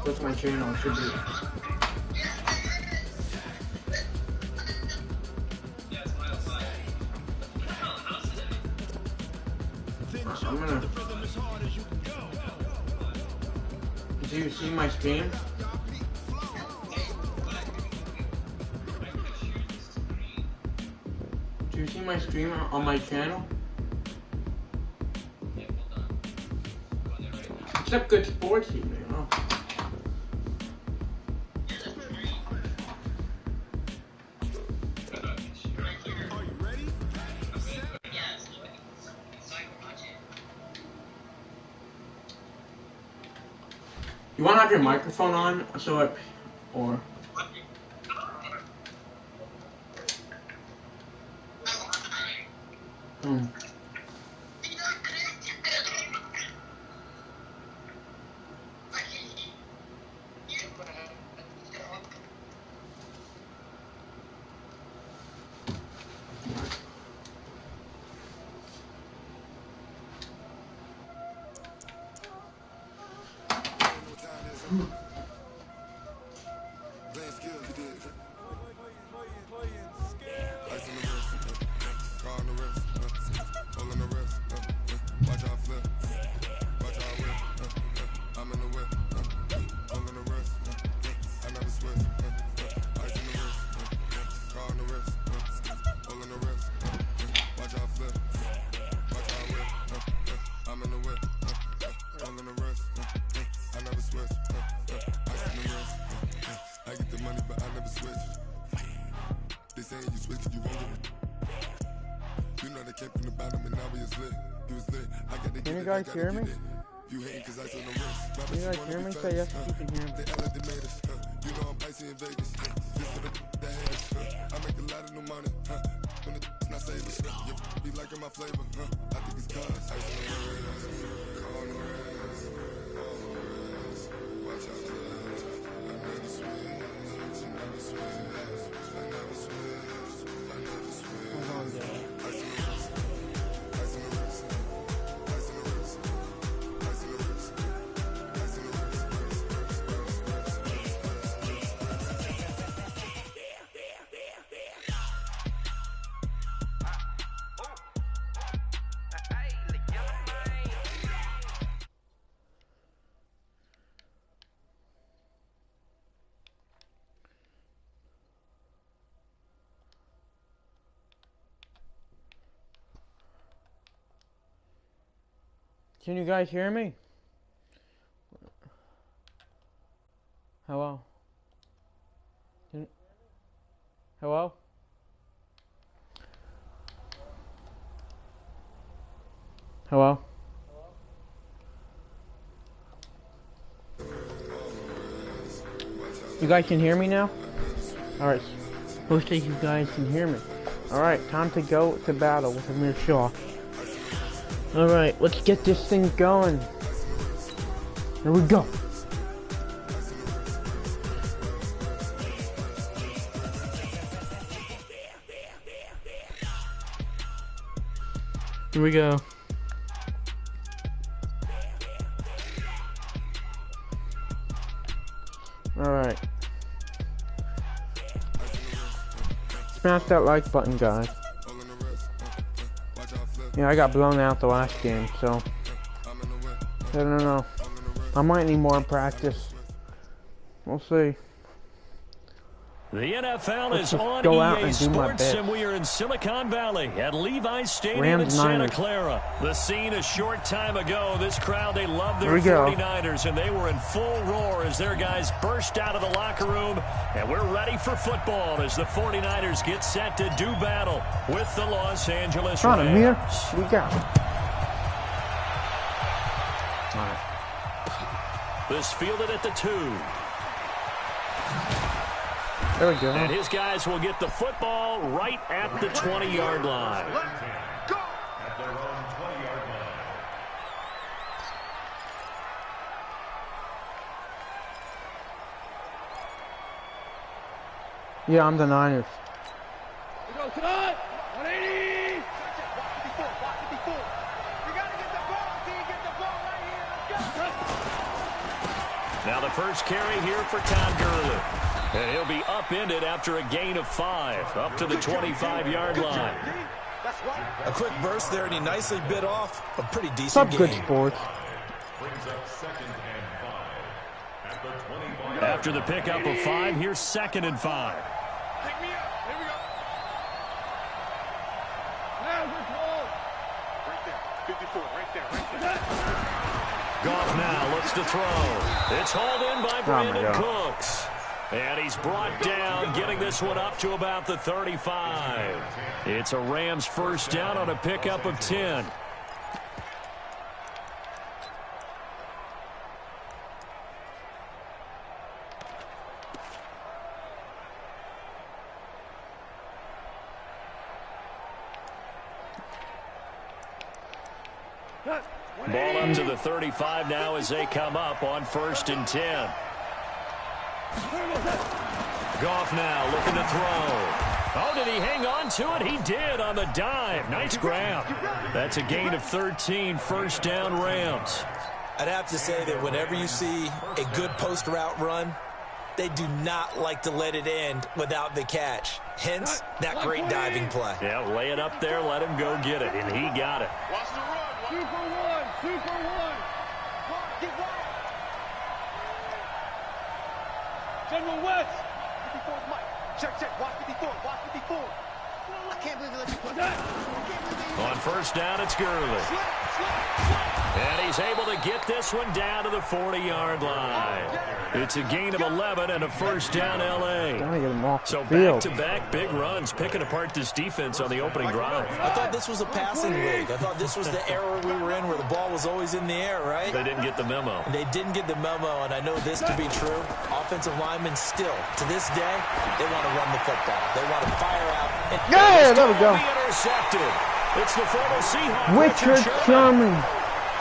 Go to my channel. It should be. I'm gonna. Do you see my stream? Do you see my stream on my channel? Except good sports evening, huh? You want to have your microphone on so it, or? Can you guys hear me? Can you guys hear me? Say yes if you can hear me. You know I'm icy in Vegas. This for the haters. I make a lot of new money. When it's not saving. You be liking my flavor. I think it's cause. Call the rest. Watch out for us. I never switch. I never switch. I never switch. I never switch. Hold on, guys. Can you guys hear me? Hello? Hello? Hello? You guys can hear me now? Alright. Hopefully you guys can hear me. Alright, time to go to battle with Amir Shaw. Alright, let's get this thing going. Here we go. Here we go. Alright. Smash that like button, guys. Yeah, I got blown out the last game, so I don't know. I might need more practice. We'll see. The NFL is on EA Sports, and we are in Silicon Valley at Levi's Stadium in Santa Clara. The scene a short time ago. This crowd, they love their 49ers, and they were in full roar as their guys burst out of the locker room. And we're ready for football as the 49ers get set to do battle with the Los Angeles Rams. Here we go. All right. This fielded at the 2. There we go. And his guys will get the football right at the 20-yard line. Go! At their own 20-yard line. Yeah, I'm the Niners. We go tonight. 180. Block 54. You got to get the ball. Can you get the ball right here? Let's go. Now the first carry here for Todd Gurley. And he'll be upended after a gain of 5, up to the 25-yard line. A quick burst there, and he nicely bit off a pretty decent What's up, game. good sports? After the pickup of 5, here's 2nd and 5. Pick me up. Here we go. Now we're close. Right there. 54. Right there. Goff now looks to throw. It's hauled in by Brandon Cooks. And he's brought down, getting this one up to about the 35. It's a Rams first down on a pickup of 10. Ball up to the 35 now as they come up on 1st and 10. Goff now looking to throw. Oh, did he hang on to it? He did on the dive. Nice grab. That's a gain of 13, first down Rams. I'd have to say that whenever you see a good post route run, they do not like to let it end without the catch. Hence, that great diving play. Yeah, lay it up there, let him go get it, and he got it. Watch the run. 2 for 1. 2 for 1. Get one. General West. 54 is Mike. Check. Watch 54. Watch 54. I can't believe they let you put that. On first down, it's Gurley. And he's able to get this one down to the 40-yard line. It's a gain of 11 and a first down L.A. So back-to-back big runs, picking apart this defense on the opening drive. I thought this was a passing league. I thought this was the era we were in where the ball was always in the air, right? They didn't get the memo. They didn't get the memo, and I know this to be true. Offensive linemen still, to this day, they want to run the football. They want to fire out. Yeah, there we go. Intercepted. It's the former Seahawk, Richard Sherman.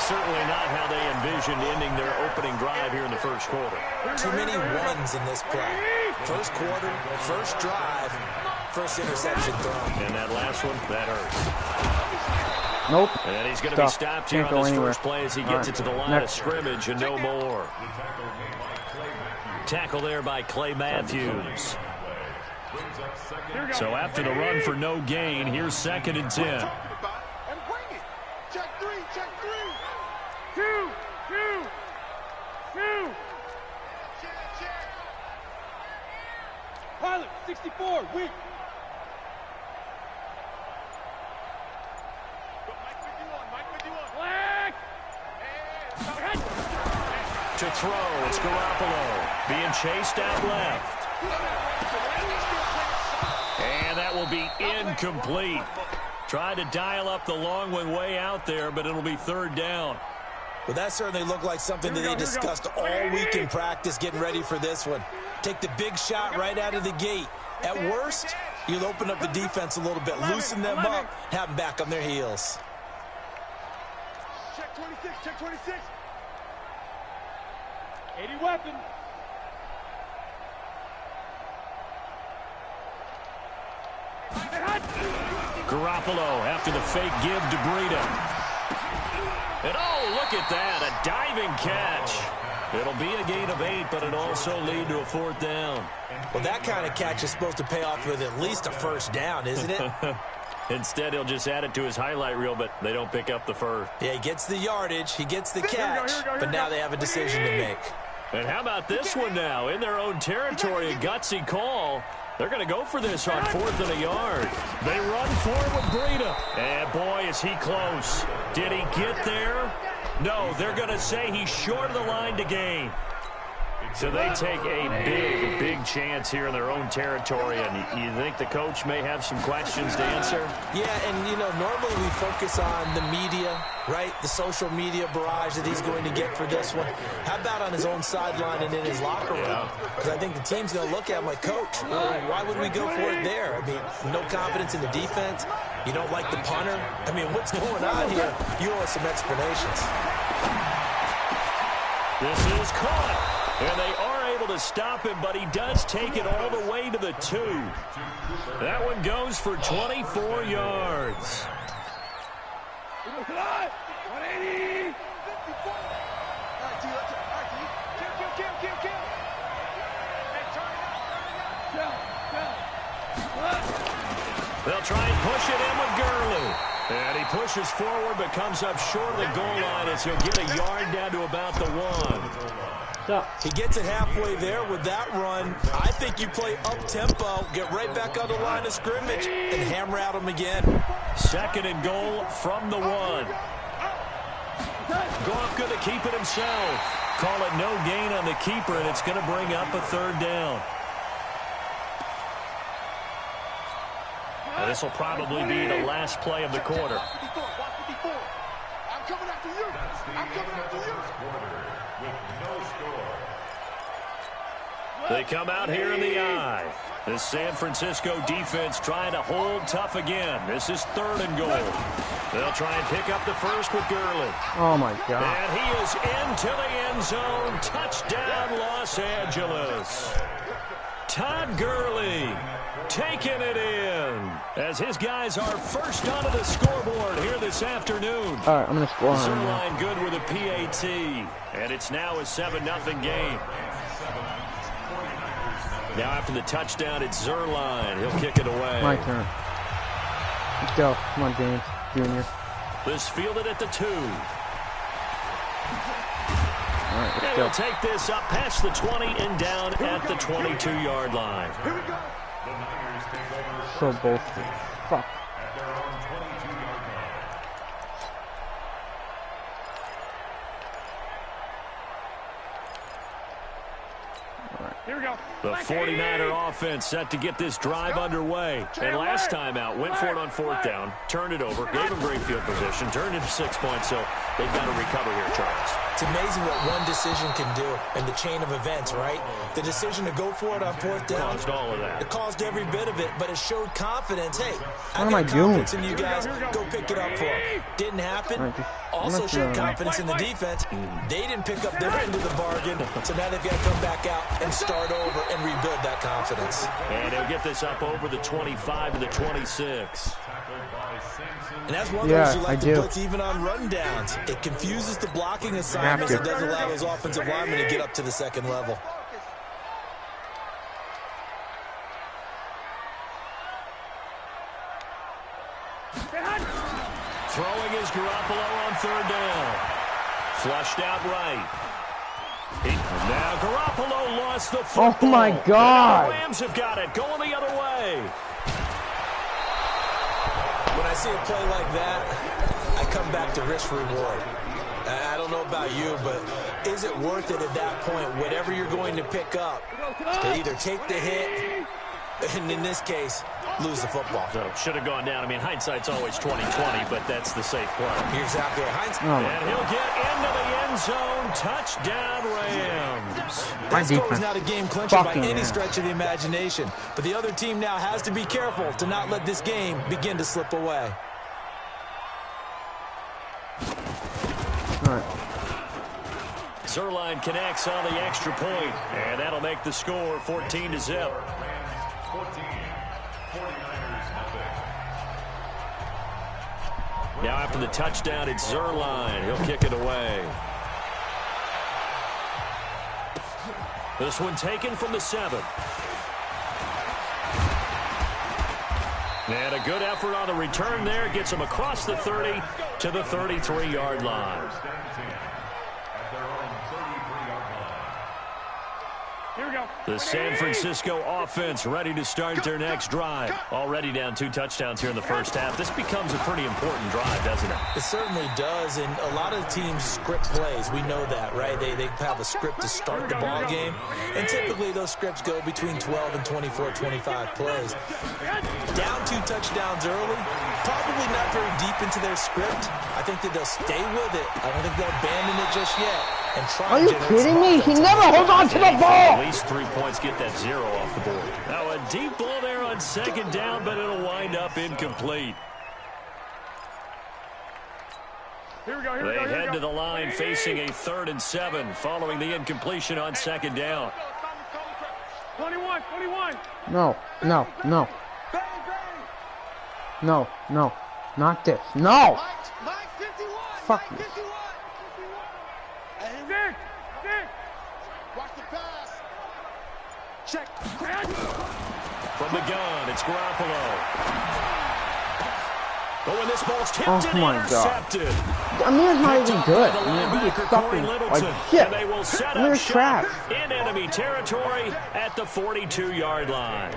Certainly not how they envisioned ending their opening drive here in the first quarter. Too many ones in this play. First quarter, first drive, first interception thrown. And that last one, that hurts. Nope. And he's going to be stopped here on this first play as he gets it to the line of scrimmage and no more. Tackle there by Clay Matthews. So after the run for no gain, here's 2nd and 10. And bring it. Check 3. 2. Pilot, 64, weak. Mike 51. Black. To throw, it's Garoppolo. Being chased out left. And that will be incomplete. Tried to dial up the long one way out there, but it'll be 3rd down. Well, that certainly looked like something that they discussed all week in practice getting ready for this one. Take the big shot right out of the gate. At worst, you'll open up the defense a little bit, loosen them up, have them back on their heels. Check 26. 80 weapon. Garoppolo after the fake give to Breida. And oh, look at that, a diving catch. It'll be a gain of 8, but it'll also lead to a 4th down. Well, that kind of catch is supposed to pay off with at least a first down, isn't it? Instead, he'll just add it to his highlight reel, but they don't pick up the first. Yeah, he gets the yardage, he gets the catch, but now they have a decision to make. And how about this one now? In their own territory, a gutsy call. They're going to go for this on 4th and a yard. They run forward with Breida. And boy, is he close. Did he get there? No, they're going to say he's short of the line to gain. So they take a big chance here in their own territory, and you think the coach may have some questions to answer? Yeah, and, you know, normally we focus on the media, right? The social media barrage that he's going to get for this one. How about on his own sideline and in his locker room? Because I think the team's going to look at him like, Coach, why would we go for it there? I mean, no confidence in the defense. You don't like the punter. I mean, what's going on here? You owe us some explanations. This is caught. And they are able to stop him, but he does take it all the way to the 2. That one goes for 24 yards. 180. 54. All right, T. They'll try and push it in with Gurley. And he pushes forward but comes up short of the goal line as he'll get a yard down to about the 1. He gets it halfway there with that run. I think you play up-tempo, get right back on the line of scrimmage, and hammer at him again. 2nd and goal from the 1. Goff going to keep it himself. Call it no gain on the keeper, and it's going to bring up a 3rd down. This will probably be the last play of the quarter. I'm coming after you. I'm coming after you. With no score. They come out here in the eye. The San Francisco defense trying to hold tough again. This is 3rd and goal. They'll try and pick up the first with Gurley. Oh, my God. And he is into the end zone. Touchdown, Los Angeles. Todd Gurley taking it in as his guys are first onto the scoreboard here this afternoon. All right, I'm going to score on him. Zerline good with a PAT. And it's now a 7-0 game. Now after the touchdown, it's Zerline. He'll kick it away. My turn. Let's go. Come on, James Jr. This fielded at the 2. All right, let's and go. he'll take this up past the 20 and down at the 22-yard line. So bolstered. Fuck. Here we go. The 49er offense set to get this drive underway. And last time out, went for it on 4th down, turned it over, gave them great field position, turned it to 6 points, so they've got to recover here, Charles. It's amazing what one decision can do in the chain of events, right? The decision to go for it on 4th down. Caused all of that. It caused every bit of it, but it showed confidence. Hey, What am I doing? confidence in you guys. Go pick it up for him. Didn't happen. Also showed confidence in the defense. They didn't pick up their end of the bargain, so now they've got to come back out and start over and rebuild that confidence. And he'll get this up over the 25 to the 26. And that's one of those you like to blitz even on rundowns. It confuses the blocking assignments. It doesn't allow those offensive linemen to get up to the 2nd level. Throwing is Garoppolo on 3rd down. Flushed out right. Now Garoppolo lost the football. Oh, my God. The Rams have got it. Going the other way. When I see a play like that, I come back to risk reward. I don't know about you, but is it worth it at that point, whatever you're going to pick up, to either take the hit, and in this case, lose the football? So should have gone down. I mean, hindsight's always 20/20, but that's the safe play. You're exactly right. And he'll get into the end zone. Touchdown, Rams. That score is not a game clincher by any stretch of the imagination. But the other team now has to be careful to not let this game begin to slip away. All right. Zerline connects on the extra point, and that'll make the score 14-0. Now after the touchdown, it's Zerline. He'll kick it away. This one taken from the 7. And a good effort on the return there. Gets him across the 30 to the 33-yard line. Here we go. The San Francisco offense ready to start their next drive. Already down 2 touchdowns here in the first half. This becomes a pretty important drive, doesn't it? It certainly does, and a lot of teams script plays. We know that, right? They have a script to start the ball game, and typically those scripts go between 12 and 24, 25 plays. Down 2 touchdowns early, probably not very deep into their script. I think that they'll stay with it. I don't think they'll abandon it just yet. And try. Are you kidding me? He never holds on to the ball. At least 3 points, get that 0 off the board. Now a deep ball there on 2nd down, but it'll wind up incomplete. Here we go. They head to the line facing a 3rd and 7 following the incompletion on 2nd down. 21. No. Not this. No. Fuck you. Watch the pass. Check. From the gun, it's Garoppolo. But when this ball's tipped and intercepted. Amir's not even good. He is sucking like shit. And they will set up shop in enemy territory at the 42-yard line.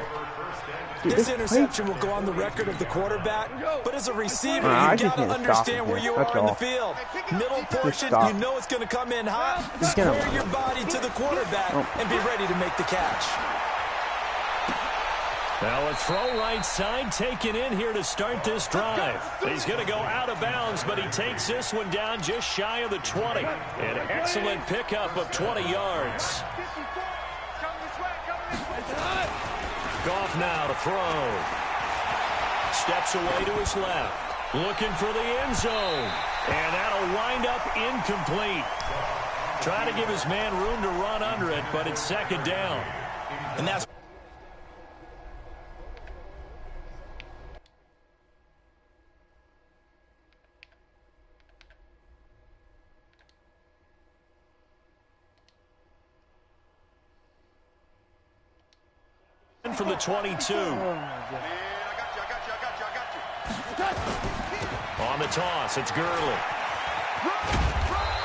This interception will go on the record of the quarterback, but as a receiver, you got to understand where you are in the field. Middle portion, you know it's going to come in hot. Square your body to the quarterback and be ready to make the catch. Now a throw right side taken in here to start this drive. He's going to go out of bounds, but he takes this one down just shy of the 20. An excellent pickup of 20 yards. Goff now to throw. Steps away to his left. Looking for the end zone. And that'll wind up incomplete. Trying to give his man room to run under it, but it's second down. And that's from the 22. On the toss, it's Gurley.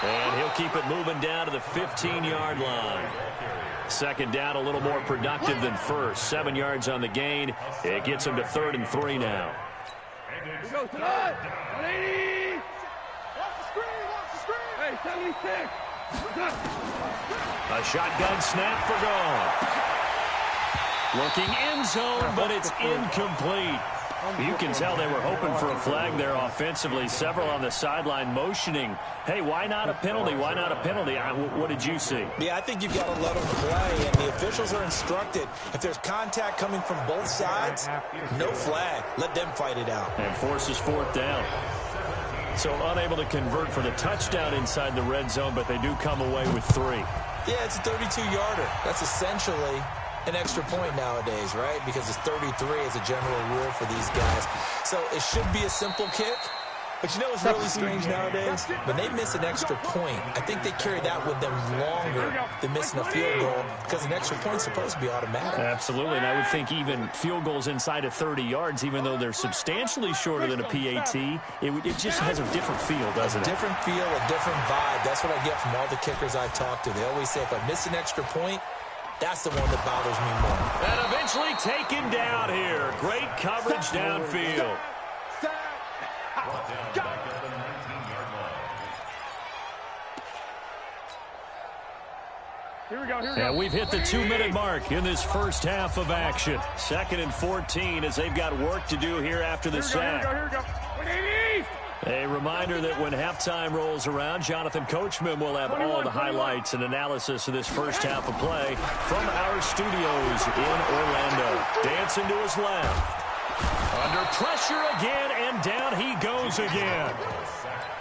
And he'll keep it moving down to the 15-yard line. Second down, a little more productive than first. 7 yards on the gain. It gets him to 3rd and 3 now. Here goes tonight. 180. Watch the screen. Hey, 76. A shotgun snap for Goff. Looking end zone, but it's incomplete. You can tell they were hoping for a flag there offensively. Several on the sideline motioning, hey, why not a penalty? Why not a penalty? What did you see? Yeah, I think you've got to let them play, and the officials are instructed. If there's contact coming from both sides, no flag. Let them fight it out. And forces 4th down. So unable to convert for the touchdown inside the red zone, but they do come away with 3. Yeah, it's a 32-yarder. That's essentially an extra point nowadays, right? Because it's 33 as a general rule for these guys. So it should be a simple kick. But you know what's really strange nowadays? When they miss an extra point, I think they carry that with them longer than missing a field goal because an extra point's supposed to be automatic. Absolutely, and I would think even field goals inside of 30 yards, even though they're substantially shorter than a PAT, it just has a different feel, doesn't it? A different feel, a different vibe. That's what I get from all the kickers I've talked to. They always say, if I miss an extra point, that's the one that bothers me more. And eventually taken down here. Great coverage downfield. Here we go. And we've hit the 2-minute mark in this first half of action. 2nd and 14 as they've got work to do here after the sack. Here we go. 180. A reminder that when halftime rolls around, Jonathan Coachman will have all the highlights and analysis of this first half of play from our studios in Orlando. Dancing to his left. Under pressure again, and down he goes again.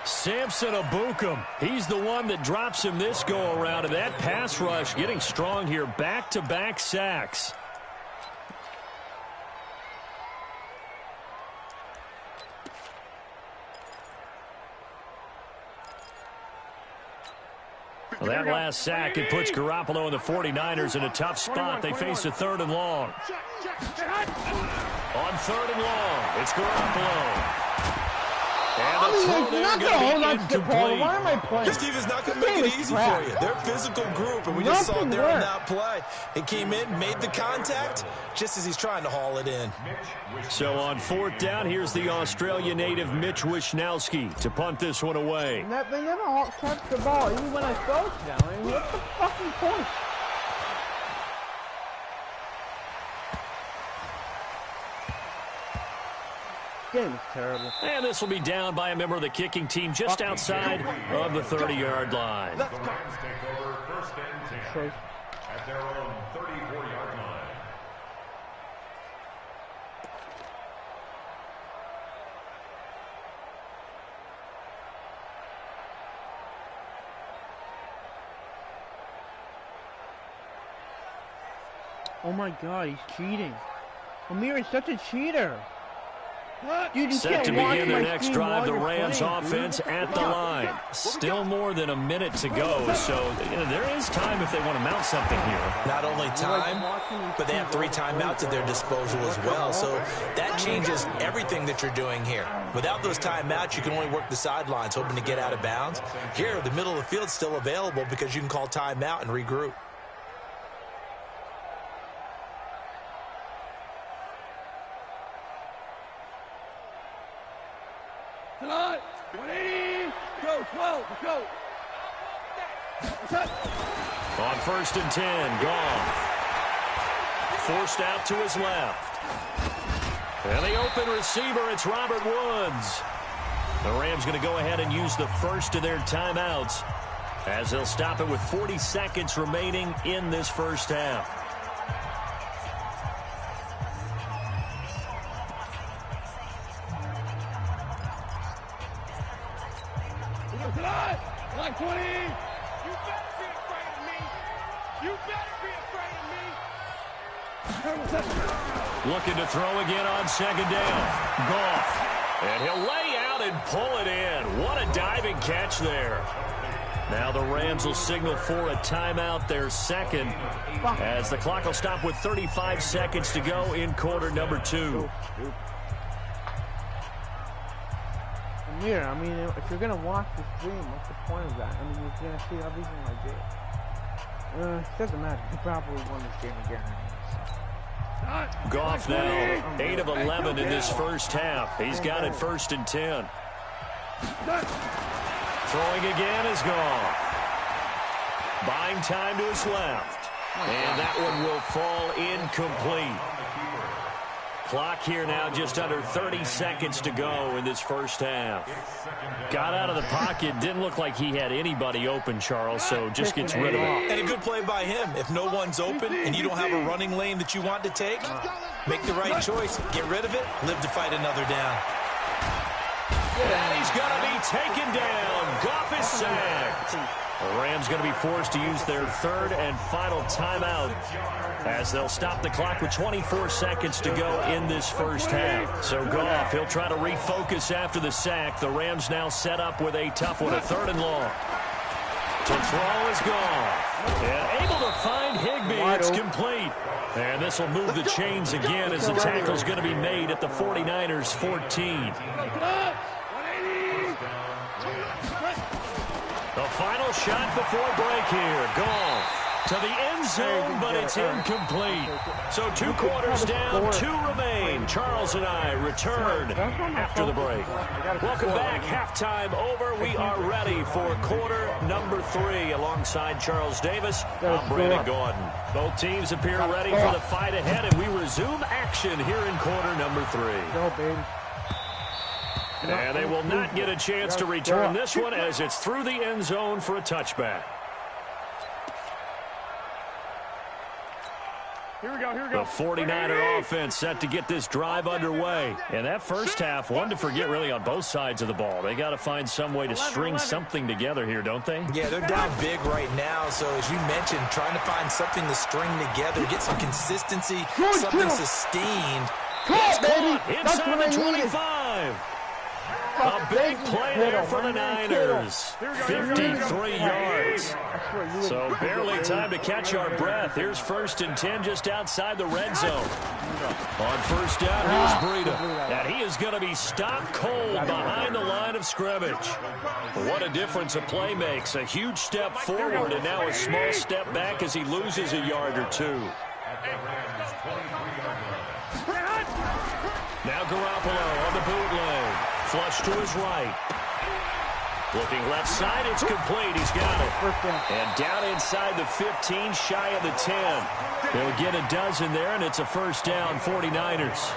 Samson Abukum, he's the one that drops him this go-around, and that pass rush getting strong here. Back-to-back sacks. Well, that last sack, it puts Garoppolo and the 49ers in a tough spot. They face a 3rd and long. On 3rd and long, it's Garoppolo. And the throw there going to be incomplete. Why am I playing? Steve is not going to make it easy for you. They're a physical group, and we just saw it there on that play. He came in, made the contact, just as he's trying to haul it in. So on 4th down, here's the Australia native Mitch Wishnowski to punt this one away. They never catch the ball, even when I throw it down. I mean, what's the fucking point? Game is terrible. And this will be down by a member of the kicking team just outside of the 30-yard line. Let's take over 1st and 10 at their own 34-yard line. Oh my god, he's cheating. Amir is such a cheater. Dude, Set to begin their next drive, the Rams offense at the line. Still more than a minute to go, so there is time if they want to mount something here. Not only time, but they have 3 timeouts at their disposal as well, so that changes everything that you're doing here. Without those timeouts, you can only work the sidelines, hoping to get out of bounds. Here, the middle of the field's still available because you can call timeout and regroup. Tonight, 180, go, 12, go. On 1st and 10, Goff. Forced out to his left. And the open receiver, it's Robert Woods. The Rams going to go ahead and use the first of their timeouts as they'll stop it with 40 seconds remaining in this first half. Tonight, line 20. You better be afraid of me. You better be afraid of me. Looking to throw again on 2nd down. Goff. And he'll lay out and pull it in. What a diving catch there. Now the Rams will signal for a timeout, their second, as the clock will stop with 35 seconds to go in quarter number 2. Amir, I mean, if you're going to watch the stream, what's the point of that? I mean, you're going to see everything like this. It doesn't matter. He probably won this game again. Goff now 8 of 11 in this first half. He's got it 1st and 10. Throwing again is Goff. Buying time to his left. And that one will fall incomplete. Clock here now just under 30 seconds to go in this first half. Got out of the pocket. Didn't look like he had anybody open, Charles, so just gets rid of it. And a good play by him. If no one's open and you don't have a running lane that you want to take, make the right choice. Get rid of it. Live to fight another down. And he's going to be taken down. Goff is sacked. The Rams going to be forced to use their 3rd and final timeout as they'll stop the clock with 24 seconds to go in this first half. So Goff, he'll try to refocus after the sack. The Rams now set up with a tough one, a 3rd and long. To throw is Goff. And able to find Higbee. It's complete. And this will move the chains again as the tackle's going to be made at the 49ers 14. The final shot before break here. Goff to the end zone, but it's incomplete. So 2 quarters down, 2 remain. Charles and I return after the break. Welcome back. Halftime over. We are ready for quarter number 3 alongside Charles Davis. I'm Brandon Gordon. Both teams appear ready for the fight ahead, and we resume action here in quarter number 3. Go, baby. And they will not get a chance to return this one as it's through the end zone for a touchback. Here we go. The 49er offense set to get this drive underway. And that first half, one to forget really on both sides of the ball. They got to find some way to string something together here, don't they? Yeah, they're down big right now. So as you mentioned, trying to find something to string together, get some consistency, something sustained. It's caught inside the 25. A big play there for the Niners. 53 yards. So barely time to catch our breath. Here's 1st and 10 just outside the red zone. On 1st down, here's Breida. And he is going to be stopped cold behind the line of scrimmage. What a difference a play makes. A huge step forward and now a small step back as he loses a yard or 2. Now Garoppolo on the bootleg. Flush to his right. Looking left side, it's complete. He's got it. And down inside the 15, shy of the 10. They'll get a dozen there, and it's a 1st down, 49ers.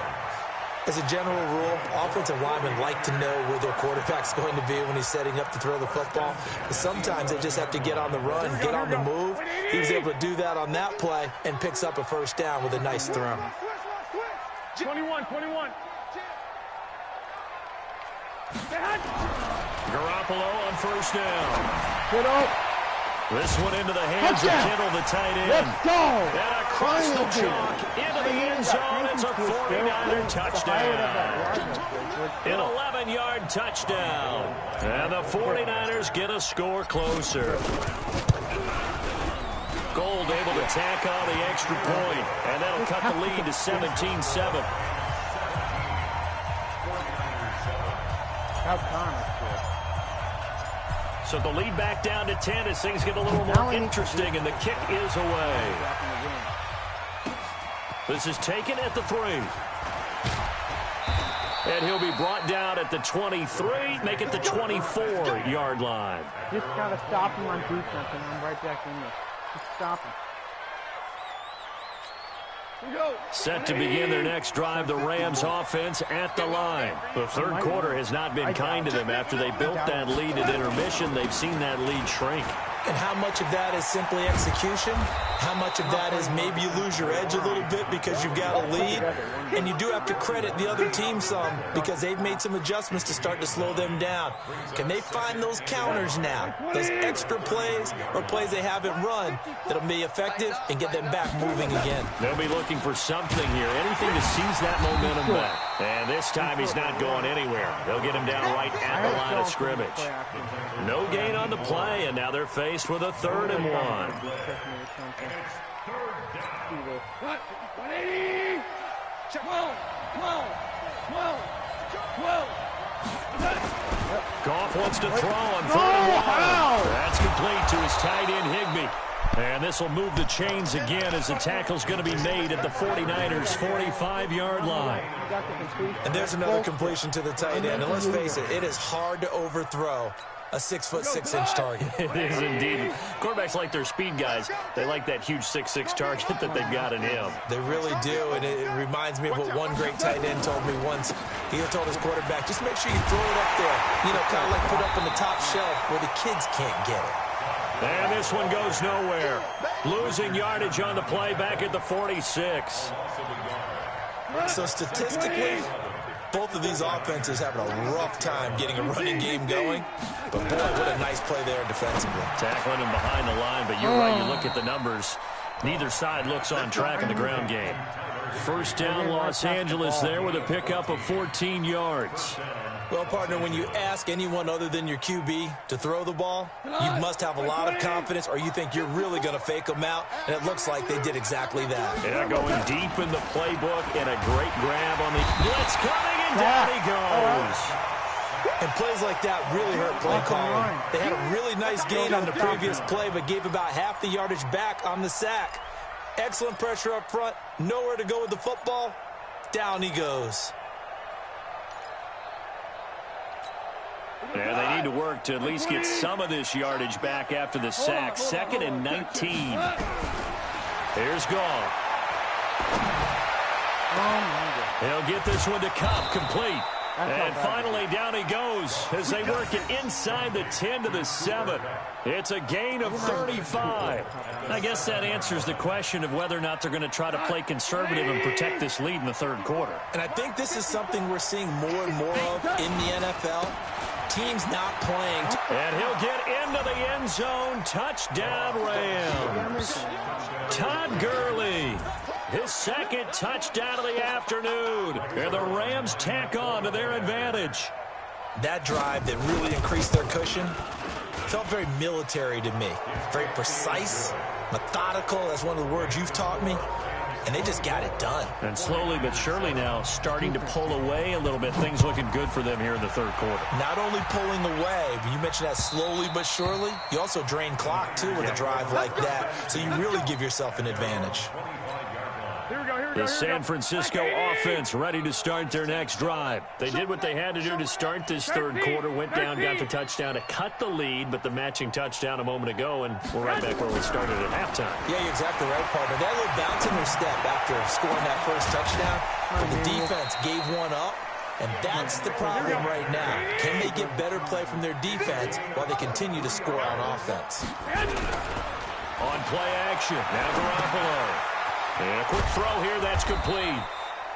As a general rule, offensive linemen like to know where their quarterback's going to be when he's setting up to throw the football. But sometimes they just have to get on the run, get on the move. He was able to do that on that play and picks up a 1st down with a nice throw. 21. Garoppolo on 1st down. Get up. This one into the hands of Kittle, the tight end. Let's go! And across the chalk into the end zone. It's a 49er touchdown. An 11-yard touchdown. And the 49ers get a score closer. Gold able to tack on the extra point, and that'll cut the lead to 17-7. So the lead back down to 10 as things get a little more interesting, and the kick is away. This is taken at the 3. And he'll be brought down at the 23, make it the 24-yard line. Just got to stop him on defense, and I'm right back in there. Just stop him. Set to begin their next drive, the Rams offense at the line. The third quarter has not been kind to them. After they built that lead at intermission, they've seen that lead shrink. And how much of that is simply execution? How much of that is maybe you lose your edge a little bit because you've got a lead? And you do have to credit the other team some because they've made some adjustments to start to slow them down. Can they find those counters now? Those extra plays or plays they haven't run that'll be effective and get them back moving again? They'll be looking for something here, anything to seize that momentum back. And this time he's not going anywhere. They'll get him down right at the line of scrimmage. No gain on the play, and now they're faced with a 3rd and 1. Goff wants to throw on 3rd and 1. That's complete to his tight end, Higbee. And this will move the chains again as the tackle's going to be made at the 49ers' 45-yard line. And there's another completion to the tight end. And let's face it, it is hard to overthrow a 6'6" target. It is indeed. Quarterbacks like their speed guys. They like that huge 6'6" target that they've got in him. They really do, and it reminds me of what one great tight end told me once. He told his quarterback, just make sure you throw it up there. You know, kind of like put up on the top shelf where the kids can't get it. And this one goes nowhere. Losing yardage on the play back at the 46. So statistically, both of these offenses having a rough time getting a running game going. But boy, what a nice play there defensively. Tackling him behind the line, but you're right, you look at the numbers. Neither side looks on track in the ground game. First down, Los Angeles there with a pickup of 14 yards. Well, partner, when you ask anyone other than your QB to throw the ball, you must have a lot of confidence or you think you're really going to fake them out, and it looks like they did exactly that. Yeah, going deep in the playbook and a great grab on the blitz coming, and down he goes. And plays like that really hurt play calling. They had a really nice gain on the previous play, but gave about half the yardage back on the sack. Excellent pressure up front, nowhere to go with the football. Down he goes. And they need to work to at least get some of this yardage back after the sack. 2nd and 19. Here's Goff. He'll get this one to Cup, complete. And finally down he goes as they work it inside the 10 to the 7. It's a gain of 35. I guess that answers the question of whether or not they're going to try to play conservative and protect this lead in the third quarter. And I think this is something we're seeing more and more of in the NFL. Teams not playing. And he'll get into the end zone. Touchdown, Rams. Todd Gurley. His 2nd touchdown of the afternoon. And the Rams tack on to their advantage. That drive that really increased their cushion felt very military to me. Very precise, methodical. That's one of the words you've taught me. And they just got it done. And slowly but surely now starting to pull away a little bit. Things looking good for them here in the third quarter. Not only pulling away, but you mentioned that slowly but surely. You also drain clock, too, with a drive like that. So you really give yourself an advantage. The San Francisco offense ready to start their next drive. They did what they had to do to start this third quarter. Went down, got the touchdown to cut the lead, but the matching touchdown a moment ago, and we're right back where we started at halftime. Yeah, you're exactly right, partner. They had a little bounce in their step after scoring that first touchdown. But the defense gave one up, and that's the problem right now. Can they get better play from their defense while they continue to score on offense? On play action, now Garoppolo. And a quick throw here, that's complete.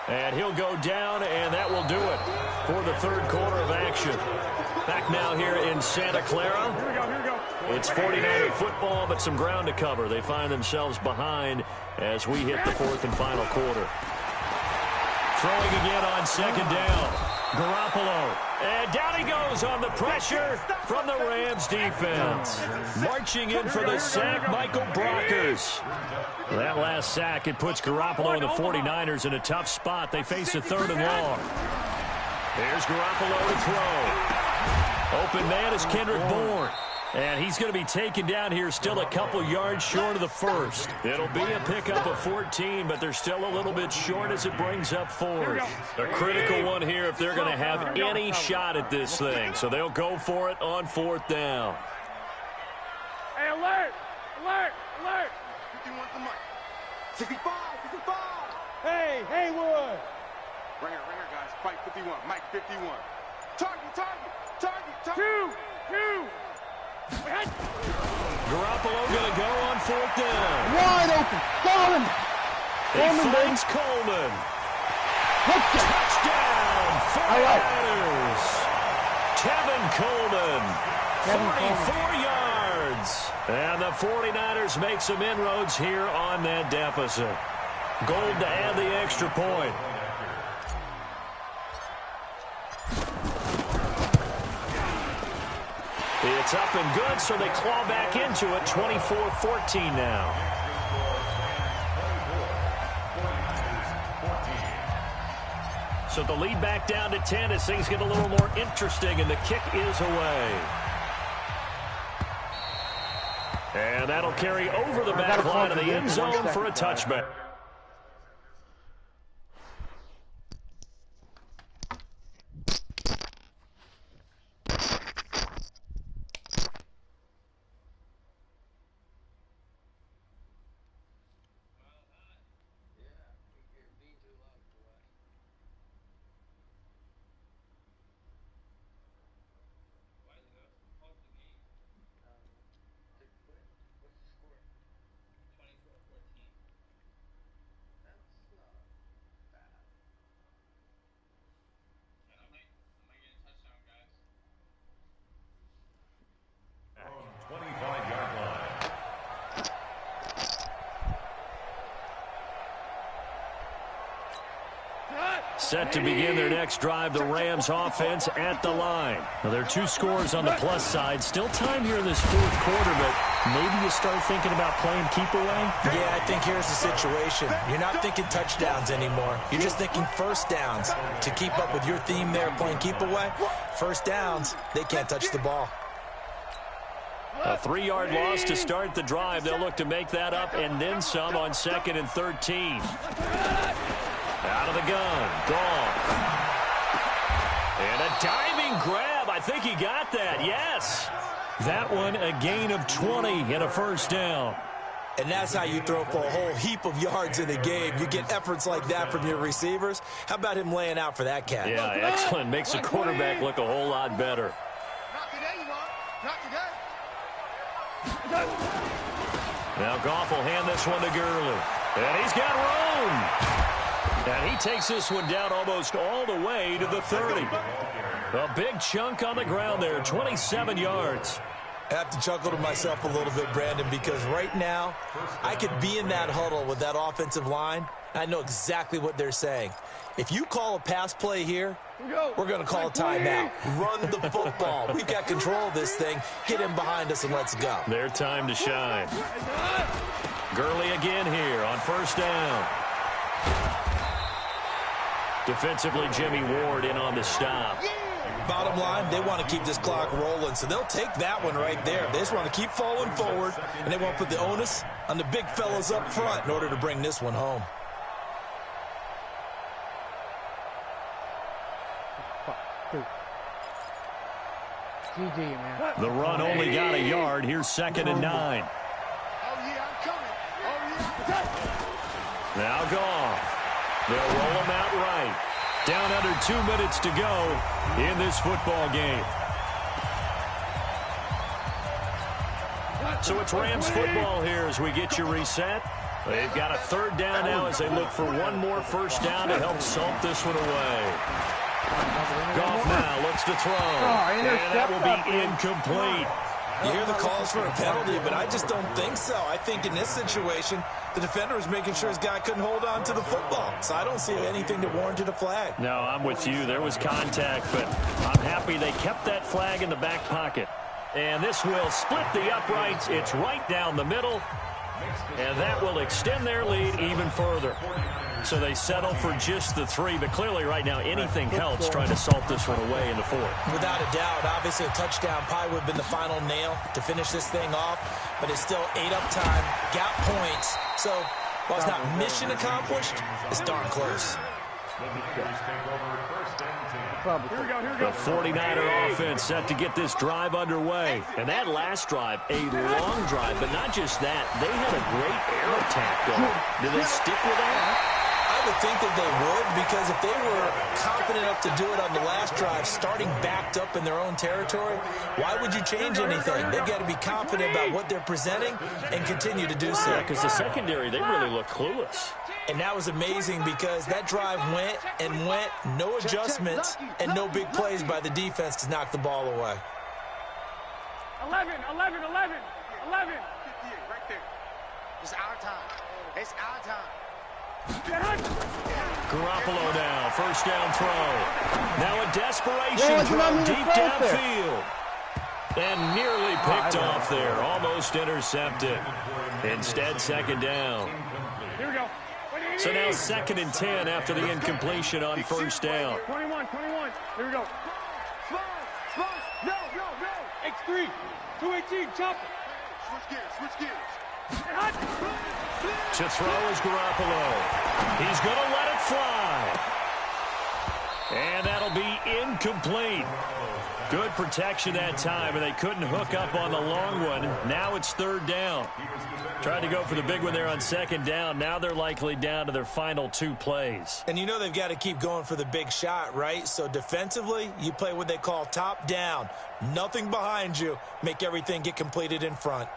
And he'll go down, and that will do it for the third quarter of action. Back now here in Santa Clara. Here we go. It's 49er football, but some ground to cover. They find themselves behind as we hit the fourth and final quarter. Throwing again on second down. Garoppolo. And down he goes on the pressure from the Rams defense. Marching in for the sack, Michael Brockers. That last sack, it puts Garoppolo and the 49ers in a tough spot. They face a third and long. There's Garoppolo to throw. Open man is Kendrick Bourne. And he's going to be taken down here still a couple yards short of the first. It'll be a pickup of 14, but they're still a little bit short as it brings up fourth. A critical one here if they're going to have any shot at this thing. So they'll go for it on fourth down. Hey, alert! 51 for Mike. 65. Hey, Haywood! Ringer, guys. Fight 51. Mike 51. Target. Two. Garoppolo going to go on fourth down. Wide open. Got him. He finds Coleman. Touchdown, 49ers. Tevin Coleman, 44 yards. And the 49ers make some inroads here on that deficit. Gold to add the extra point. It's up and good, so they claw back into it, 24-14 now. So the lead back down to 10 as things get a little more interesting, and the kick is away. And that'll carry over the back line of the end zone for a touchback. Set to begin their next drive, the Rams offense at the line. Now, there are two scores on the plus side. Still time here in this fourth quarter, but maybe you start thinking about playing keep away? Yeah, I think here's the situation. You're not thinking touchdowns anymore. You're just thinking first downs. To keep up with your theme there, playing keep away, first downs, they can't touch the ball. A 3-yard loss to start the drive. They'll look to make that up and then some on 2nd and 13. Out of the gun. Gone. And a diving grab. I think he got that. Yes. That one a gain of 20 and a first down. And that's how you throw for a whole heap of yards in a game. You get efforts like that from your receivers. How about him laying out for that cat? Yeah, excellent. Makes the quarterback look a whole lot better. Not today, you are. Not today. Now Goff will hand this one to Gurley. And he's got room. And he takes this one down almost all the way to the 30. A big chunk on the ground there, 27 yards. I have to chuckle to myself a little bit, Brandon, because right now I could be in that huddle with that offensive line. I know exactly what they're saying. If you call a pass play here, we're going to call a timeout. Run the football. We've got control of this thing. Get him behind us and let's go. Their time to shine. Gurley again here on first down. Defensively, Jimmy Ward in on the stop. Bottom line, they want to keep this clock rolling, so they'll take that one right there. They just want to keep falling forward, and they want to put the onus on the big fellas up front in order to bring this one home. GG, man. The run only got a yard. Here's 2nd and 9. Oh, yeah, I'm coming. Oh, yeah. Now Goff. They'll roll him out right. Down under 2 minutes to go in this football game. So it's Rams football here as we get you reset. They've got a third down now as they look for one more first down to help salt this one away. Goff now looks to throw. And that will be incomplete. You hear the calls for a penalty, but I just don't think so. I think in this situation, the defender was making sure his guy couldn't hold on to the football. So I don't see anything that warranted a flag. No, I'm with you. There was contact, but I'm happy they kept that flag in the back pocket. And this will split the uprights. It's right down the middle. And that will extend their lead even further. So they settle for just the 3, but clearly right now anything helps trying to salt this one away in the 4th. Without a doubt, obviously a touchdown probably would have been the final nail to finish this thing off, but it's still 8 up time, got points. So while it's not mission accomplished, it's darn close. The 49er offense set to get this drive underway. And that last drive, a long drive, but not just that. They had a great air attack going. Did they stick with that? I would think that they would, because if they were confident enough to do it on the last drive, starting backed up in their own territory, why would you change anything? They've got to be confident about what they're presenting and continue to do so. Yeah, because the secondary, they really look clueless. And that was amazing because that drive went and went, no adjustments, and no big plays by the defense to knock the ball away. 11. 58 right there. It's our time. It's our time. Garoppolo now, first down throw. Now a desperation throw deep downfield. And nearly picked off there, almost intercepted. Instead, second down. Here we go. So now 2nd and 10 after the incompletion on first down. 21. Here we go. Slide. No. X3. 218. Chop it. Switch gears. To throw is Garoppolo. He's going to let it fly. And that'll be incomplete. Good protection that time, and they couldn't hook up on the long one. Now it's 3rd down. Tried to go for the big one there on 2nd down. Now they're likely down to their final 2 plays. And you know they've got to keep going for the big shot, right? So defensively, you play what they call top down. Nothing behind you. Make everything get completed in front.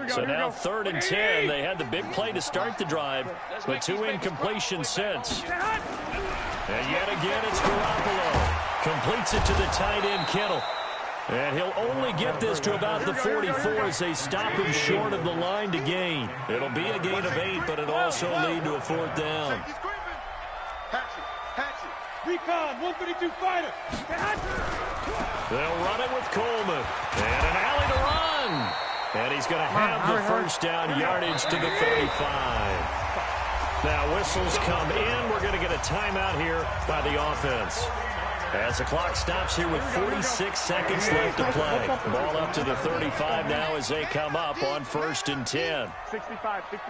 So now 3rd and 10. They had the big play to start the drive, but 2 incompletions since. And yet again, it's Garoppolo. Completes it to the tight end, Kittle. And he'll only get this to about the 44 as they stop him short of the line to gain. It'll be a gain of 8, but it'll also lead to a 4th down. Recon, 132 fighter. They'll run it with Coleman. And an alley to run. And he's going to have the first down yardage to the 35. Now whistles come in. We're going to get a timeout here by the offense. As the clock stops here with 46 seconds left to play. Ball up to the 35 now as they come up on 1st and 10. 65. He's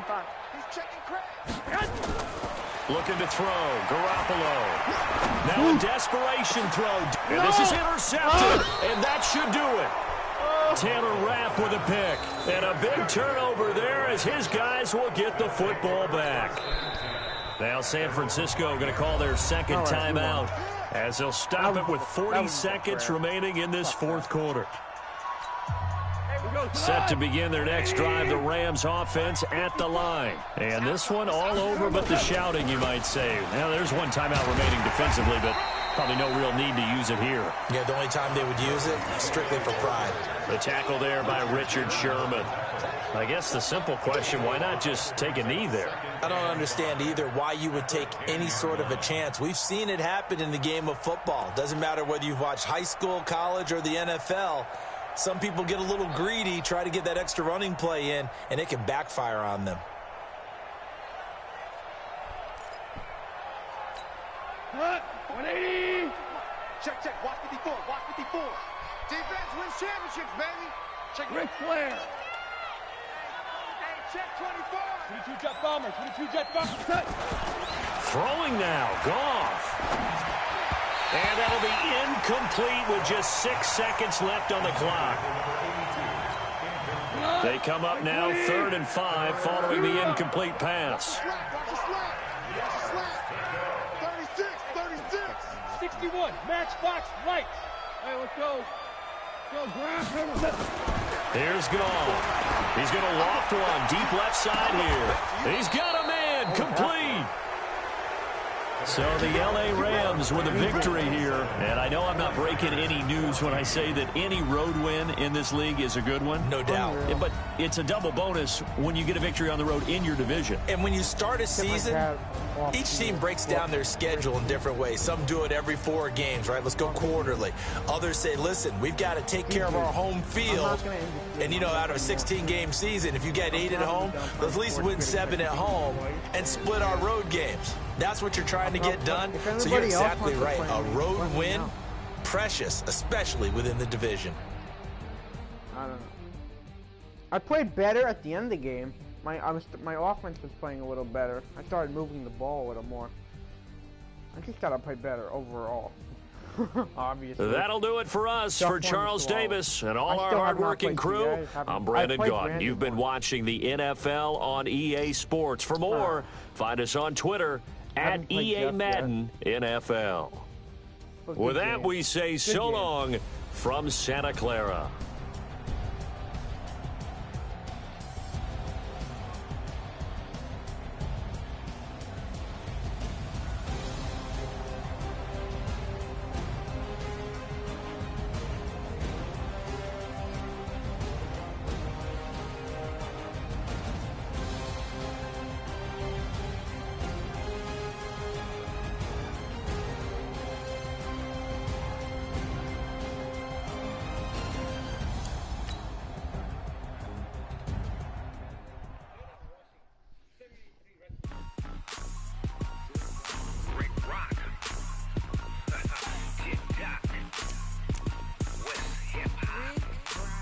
checking credit. Looking to throw. Garoppolo. Now a desperation throw. And this is intercepted. And that should do it. Taylor Rapp with a pick. And a big turnover there as his guys will get the football back. Now San Francisco going to call their 2nd timeout as they'll stop it with 40 seconds remaining in this 4th quarter. Set to begin their next drive, the Rams offense at the line. And this one all over but the shouting, you might say. Now there's one timeout remaining defensively, but probably no real need to use it here. Yeah, the only time they would use it, strictly for pride. The tackle there by Richard Sherman. I guess the simple question, why not just take a knee there? I don't understand either why you would take any sort of a chance. We've seen it happen in the game of football. Doesn't matter whether you've watched high school, college, or the NFL. Some people get a little greedy, try to get that extra running play in, and it can backfire on them. What? 180. Check. Watch 54. Defense wins championships, baby. Check Ric Flair. Check 24. 22 jet bomber. Cut. Throwing now, Goff. And that'll be incomplete with just 6 seconds left on the clock. They come up now 3rd and 5 following the incomplete pass. 61, matchbox lights. All right, let's go. Here's Gall. He's going to loft one deep left side here. He's got a man complete. So the L.A. Rams with a victory here. And I know I'm not breaking any news when I say that any road win in this league is a good one. No doubt. Yeah, but it's a double bonus when you get a victory on the road in your division. And when you start a season, each team breaks down their schedule in different ways. Some do it every 4 games, right? Let's go quarterly. Others say, listen, we've got to take care of our home field. And, you know, out of a 16-game season, if you get 8 at home, let's at least win 7 at home and split our road games. That's what you're trying to get done. So you're exactly right. A road win, precious, especially within the division. I don't know. I played better at the end of the game. My offense was playing a little better. I started moving the ball a little more. I just thought I played better overall. Obviously. That'll do it for us. For Charles Davis and all our hard-working crew, I'm Brandon Gaudin. You've been watching the NFL on EA Sports. For more, find us on Twitter at EA Madden NFL. With that, we say so long from Santa Clara.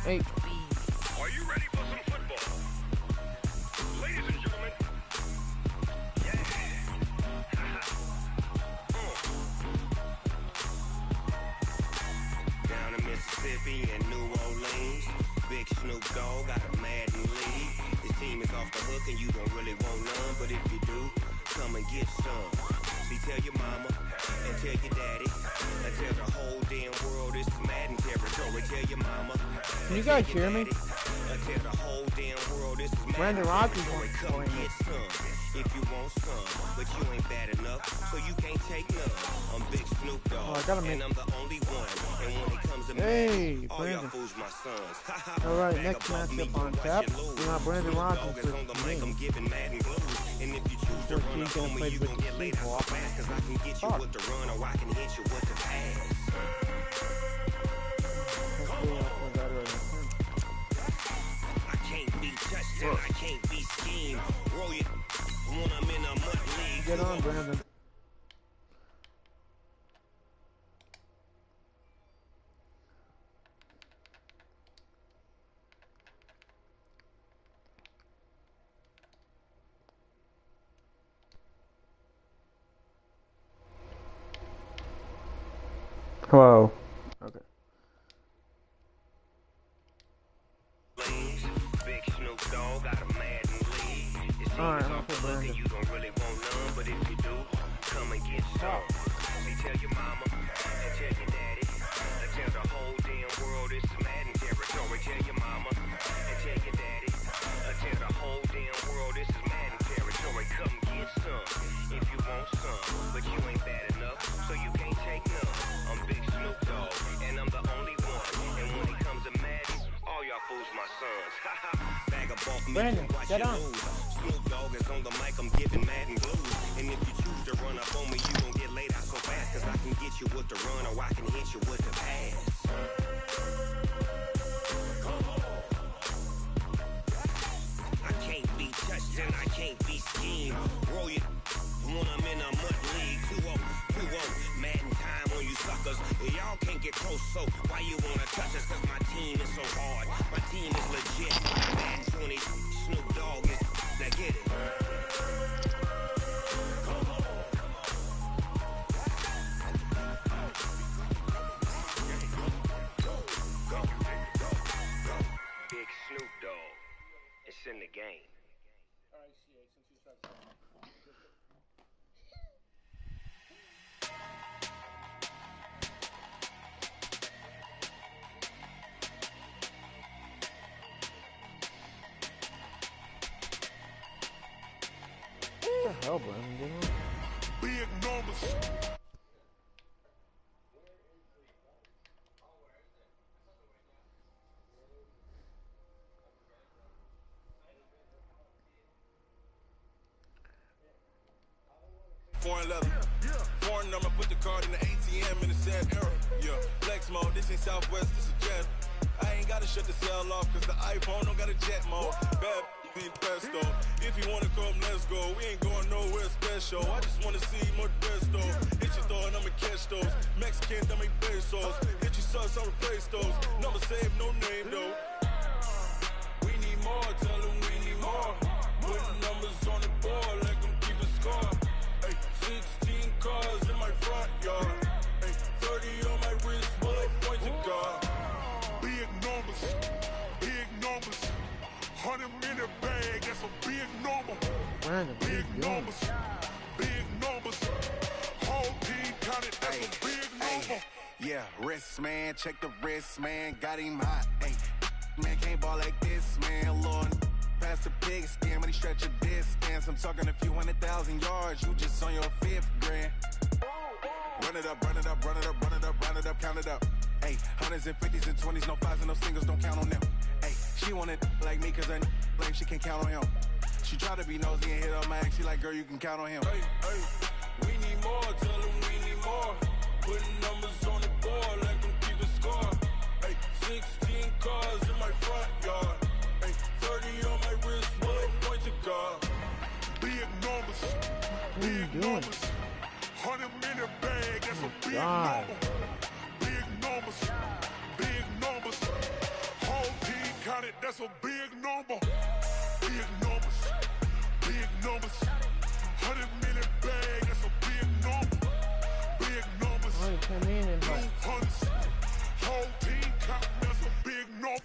Hey. Are you ready for some football? Ladies and gentlemen. Yeah. Down in Mississippi and New Orleans, Big Snoop Dogg got a Madden league. His team is off the hook and you don't really want none, but if you do, come and get some. See, tell your mama and tell your daddy and tell the whole damn world this is Madden territory. Tell your mama. Can you guys hear me? Brandon Rodgers wants to join me. If you want some, but you ain't bad enough, so you can't take none. I'm Big Snoop Dogg, and I'm the only one. And when it comes to me, all y'all fools my sons. Alright, next matchup on tap. We got Brandon Rodgers versus me. I'm giving Madden blues. And if you choose to run up on me, you gon' get laid out so fast, cause I can get you with the run or I can hit you with the pass. I can't be touched and I can't be schemed. Roll you when I'm in a mud league. Get on, Brandon. Hello. Okay. Big Snoop Dogg got a Madden league. It seems off the hook and you don't really want none, but if you do, come and get some. See, tell your mama and tell your daddy and tell the whole damn world this is Madden territory. Tell your mama and tell your daddy and tell the whole damn world this is Madden territory. Come get some if you want some, but you ain't bad enough, so you can't take none. I'm Big Snoop Dogg, and I'm the only one. And when it comes to Madden, all y'all fools my sons. Bag of bulk Brandon, get on. Snoop Dogg is on the mic, I'm giving Madden blues. And if you choose to run up on me, you gon' get laid out so fast, cause I can get you with the run or I can hit you with the pass. I can't be touched and I can't be schemed. Roll you when I'm in a mud league. 2-0, Madden time on you suckers. Y'all can't get close, so why you wanna touch us? Cause my team is so hard. My team is legit. Madden 20, Snoop Dogg is, now get it. Big Snoop Dogg. It's in the game. L, Brandon, didn't I? Big numbers. Foreign leather, foreign number, put the card in the ATM in the sad era. Yeah, flex mode, this ain't Southwest, this is jet. I ain't gotta shut the cell off, cause the iPhone don't got a jet mode. Bad be pesto. If you wanna come, let's go. We ain't going nowhere special. I just wanna see more desto. Hit your throw and I'ma catch those. Mexican, that make pesos. Hit your sauce, I'll replace those. Number save, no name though. We need more, tell them we need more. Putting numbers on the board, let them keep a score. 16 cars in my front yard. 30 on my wrist, bullet points to God. Big numbers, big numbers. 100 minute bag, that's a big number. Brandon, big numbers, big numbers. Whole team counted, that's a big number. Yeah, wrist man, check the wrist man, got him hot. Ay, man can't ball like this, man. Lord, past the big skin, when he stretch a distance. I'm talking a few 100,000 yards, you just on your 5th grand. Run it up, run it up, run it up, run it up, run it up, count it up. Ay, hundreds and 50s and 20s, no 5s and no singles, don't count on them. Ay, she want it like me, cause her blame, she can't count on him. She try to be nosy and hit up my ex, she like, girl, you can count on him. Hey, hey, we need more, tell them we need more. Putting numbers on the board, let them keep a score. Ay, 16 cars in my front yard. Ay, 30 on my wrist, bullet point to God. Big numbers, big numbers. 100 minute bag, that's a big number. Big numbers, big numbers. Whole team counted, that's a big number. Big numbers, big numbers. 100 minute bag, that's a big number. Big numbers, blue hunts. Whole team counting, that's a big number.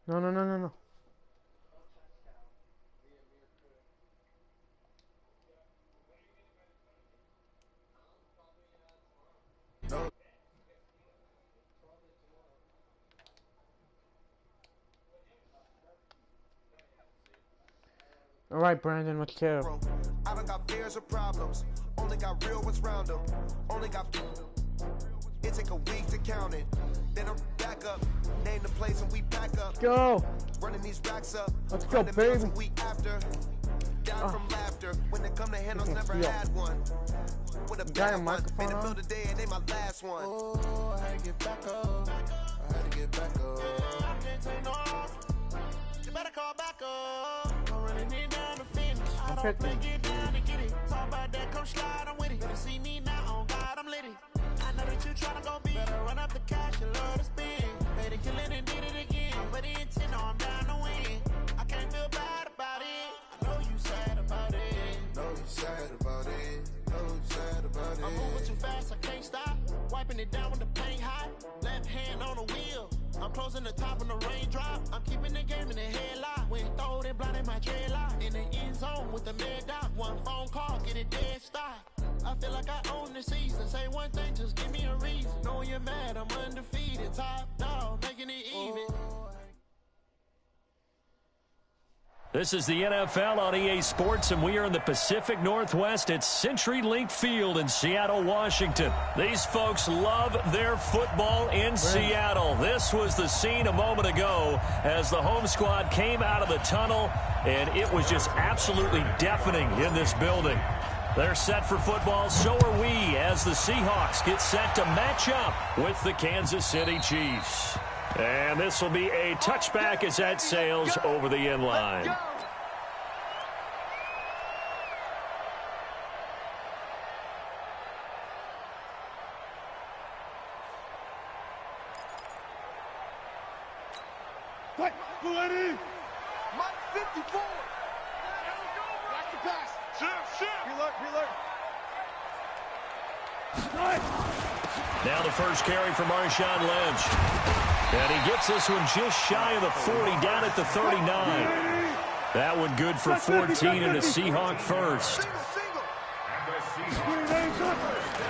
No. All right, Brandon, what's terrible? I don't got fears or problems, only got real ones round them. Only got. It take a week to count it. Then I'm back up, name the place and we back up. Go! Running these racks up. Let's go, baby. Week after. Down from laughter. When they come to handles, never had one. With a bad one. Made a build a day and they my last one. Oh, I had to get back up. I had to get back up. I can't take no off. You better call back up. I'm running it down the finish. I don't play, get down and get it. Talk about that, come slide, I'm with it. Better see me now, on God, I'm lit it. I know that you tryna go big. Better run up the cash and love to spend. Made it, kill it and did it again. But the intent, no, I'm down to win. I can't feel bad about it. I know you sad about it. Know you sad about it. Know you sad about it. I'm moving too fast, I can't stop. Wiping it down with the paint hot. Left hand on the wheel. I'm closing the top when the raindrop. I'm keeping the game in the headlock. When throwed and blinded my dreadlock. In the end zone with the mad dot. One phone call, get it dead stop. I feel like I own the season. Say one thing, just give me a reason. Knowing you're mad, I'm undefeated. Top dog, making it even. This is the NFL on EA Sports, and we are in the Pacific Northwest at CenturyLink Field in Seattle, Washington. These folks love their football in Seattle. This was the scene a moment ago as the home squad came out of the tunnel, and it was just absolutely deafening in this building. They're set for football, so are we, as the Seahawks get set to match up with the Kansas City Chiefs. And this will be a touchback as that sails over the end line. Ready? Mike 54. Watch the pass. Now the first carry for Marshawn Lynch. And he gets this one just shy of the 40, down at the 39. That one good for 14 and a Seahawk first.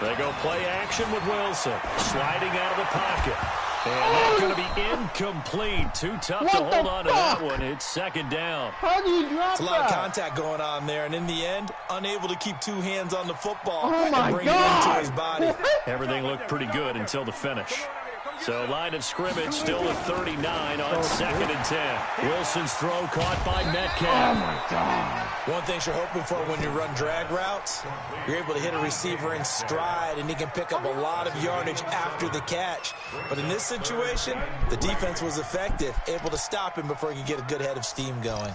They go play action with Wilson, sliding out of the pocket. And that's going to be incomplete. Too tough to hold on to that one. It's second down. How do you drop It's a lot of contact going on there, and in the end, unable to keep two hands on the football and bring it into his body. Everything looked pretty good until the finish. So line of scrimmage still at 39 on 2nd and 10. Wilson's throw caught by Metcalf. Oh, my God. One thing you're hoping for when you run drag routes, you're able to hit a receiver in stride, and he can pick up a lot of yardage after the catch. But in this situation, the defense was effective, able to stop him before he could get a good head of steam going.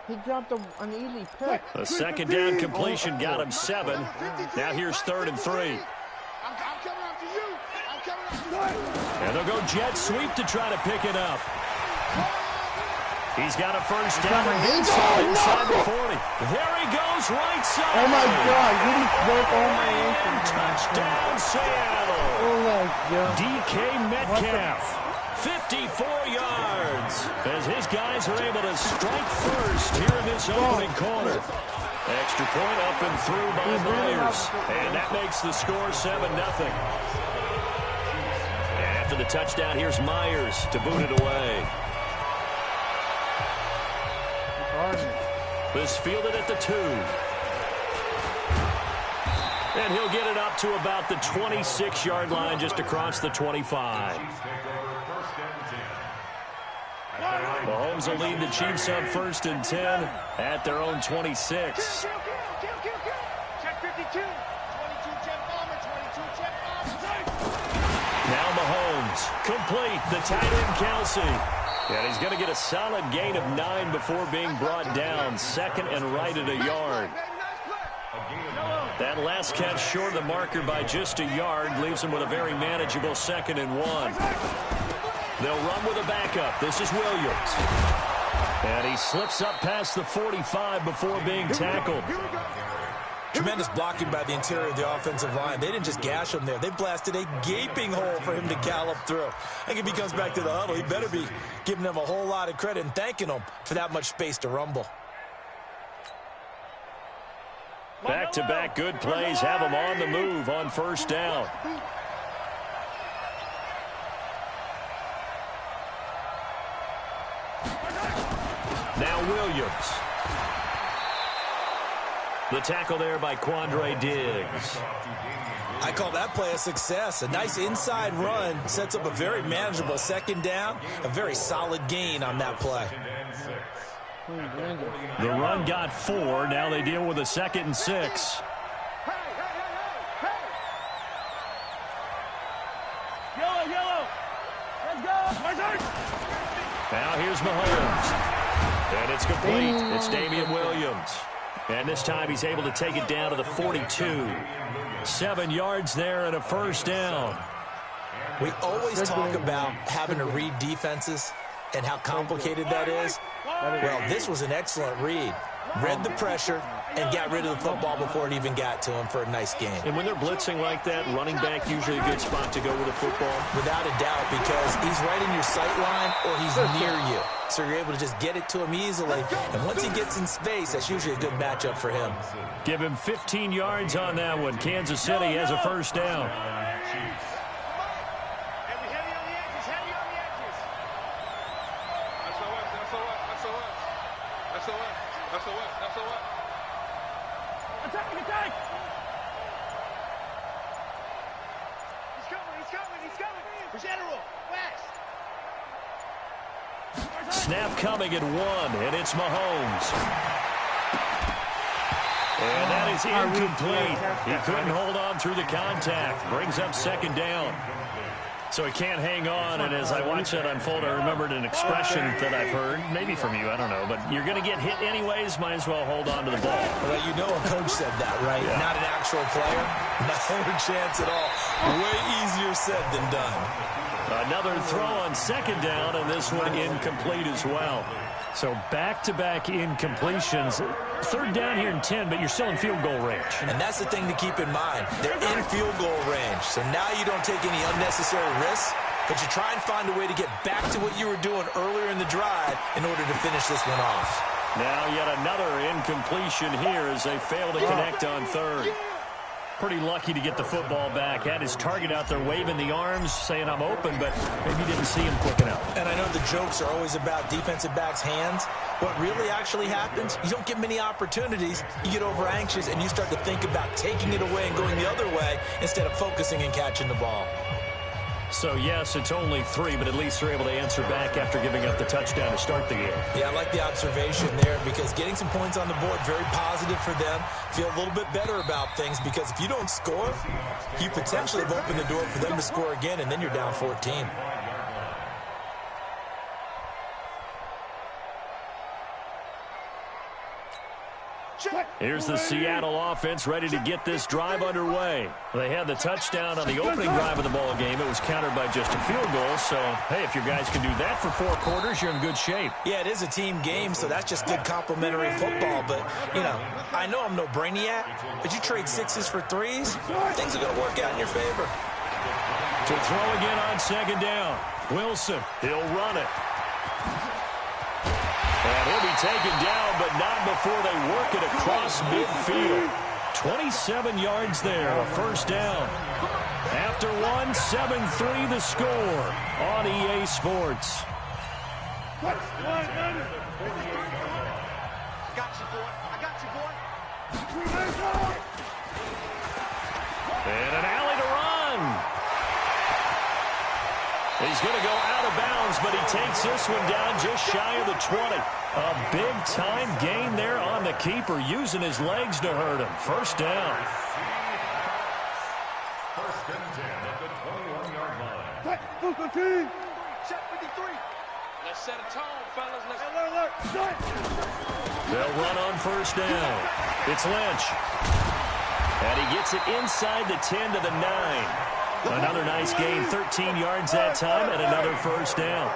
He dropped an easy pick. A second down completion got him 7. Now here's 3rd and 3. And they'll go jet sweep to try to pick it up. He's got a first down inside the 40. There he goes, right side. Oh, my God. He just broke all my ankles. Touchdown, Seattle. Oh, my God. DK Metcalf. 54 yards as his guys are able to strike first here in this opening quarter. Extra point up and through by Myers. And that makes the score 7-0. And after the touchdown, here's Myers to boot it away. This fielded at the 2. And he'll get it up to about the 26-yard line just across the 25. Mahomes will lead the Chiefs on 1st and 10 at their own 26. Check 52. 22 check bomber. 22 check bomber. Now Mahomes, complete, the tight end Kelsey. And he's going to get a solid gain of 9 before being brought down. 2nd and right at a yard. That last catch short of the marker by just a yard leaves him with a very manageable 2nd and 1. They'll run with a backup. This is Williams. And he slips up past the 45 before being tackled. Tremendous blocking by the interior of the offensive line. They didn't just gash him there. They blasted a gaping hole for him to gallop through. I think if he comes back to the huddle, he better be giving them a whole lot of credit and thanking them for that much space to rumble. Back-to-back good plays have him on the move on 1st down. Now Williams. The tackle there by Quandre Diggs. I call that play a success. A nice inside run sets up a very manageable 2nd down. A very solid gain on that play. The run got 4. Now they deal with a 2nd and 6. Yellow. Let's go. Now here's Mahomes. And it's complete. It's Damian Williams. And this time he's able to take it down to the 42. 7 yards there and a 1st down. We always talk about having to read defenses and how complicated that is. Well, this was an excellent read. Read the pressure and got rid of the football before it even got to him for a nice game. And when they're blitzing like that, running back usually a good spot to go with a football. Without a doubt, because he's right in your sight line or he's near you. So you're able to just get it to him easily. And once he gets in space, that's usually a good matchup for him. Give him 15 yards on that one. Kansas City has a 1st down. Attack! He's coming. General, West. Snap coming at 1, and it's Mahomes. And that is incomplete. He couldn't hold on through the contact. Brings up 2nd down. So he can't hang on, and as I watch that unfold, I remembered an expression that I've heard, maybe from you, I don't know, but you're going to get hit anyways, might as well hold on to the ball. Well, you know a coach said that, right? Yeah. Not an actual player. No chance at all. Way easier said than done. Another throw on 2nd down, and this one incomplete as well. So back-to-back incompletions. Third down here in 10, but you're still in field goal range. And that's the thing to keep in mind. They're in field goal range. So now you don't take any unnecessary risks, but you try and find a way to get back to what you were doing earlier in the drive in order to finish this one off. Now yet another incompletion here as they fail to connect on third. Pretty lucky to get the football back. Had his target out there waving the arms, saying I'm open, but maybe didn't see him quick enough. And I know the jokes are always about defensive backs' hands. What really actually happens, you don't get many opportunities. You get over anxious, and you start to think about taking it away and going the other way instead of focusing and catching the ball. So, yes, it's only 3, but at least they're able to answer back after giving up the touchdown to start the game. Yeah, I like the observation there because getting some points on the board, very positive for them. Feel a little bit better about things because if you don't score, you potentially have opened the door for them to score again, and then you're down 14. Here's the Seattle offense ready to get this drive underway. They had the touchdown on the opening drive of the ball game. It was countered by just a field goal. So, hey, if your guys can do that for 4 quarters, you're in good shape. Yeah, it is a team game, so that's just good complimentary football. But, you know, I know I'm no brainiac, but you trade 6s for 3s, things are going to work out in your favor. To throw again on second down. Wilson, he'll run it. And he'll be taken down, but not before they work it across midfield. 27 yards there, a first down. After 1, 7-3 the score on EA Sports. I got you, boy. I got you, boy. And an alley to run. He's going to go out of bounds, but he takes this one down just shy of the 20. A big-time gain there on the keeper, using his legs to hurt him. First down. First and 10 at the 21-yard line. Check 53. Let's set a tone, fellas. Let's They'll run on first down. It's Lynch. And he gets it inside the 10 to the 9. Another nice gain, 13 yards that time, and another first down.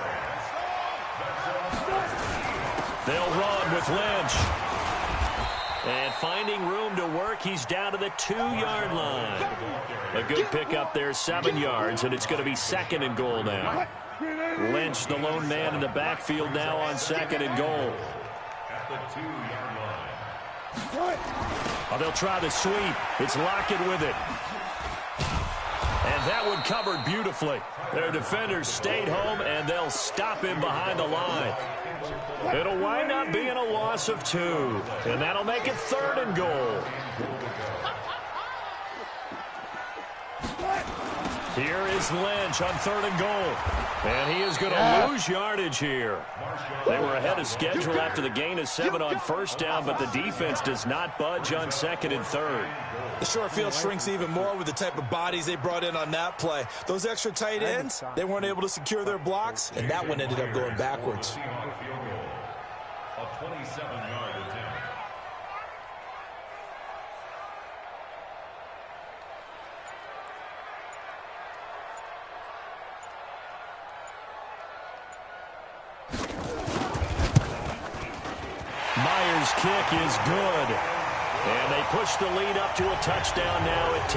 They'll run with Lynch. And finding room to work, he's down to the 2-yard line. A good pickup there, 7 yards, and it's going to be second and goal now. Lynch, the lone man in the backfield now on second and goal. At the 2-yard line. Oh, they'll try the sweep. It's Lockett with it. And that one covered beautifully. Their defenders stayed home, and they'll stop him behind the line. It'll wind up being a loss of 2, and that'll make it third and goal. Here is Lynch on third and goal. And he is going to lose yardage here. They were ahead of schedule after the gain of 7 on first down, but the defense does not budge on second and third. The short field shrinks even more with the type of bodies they brought in on that play. Those extra tight ends, they weren't able to secure their blocks, and that one ended up going backwards. A 27-yard attempt. Myers' kick is good. And they push the lead up to a touchdown now at 10-3.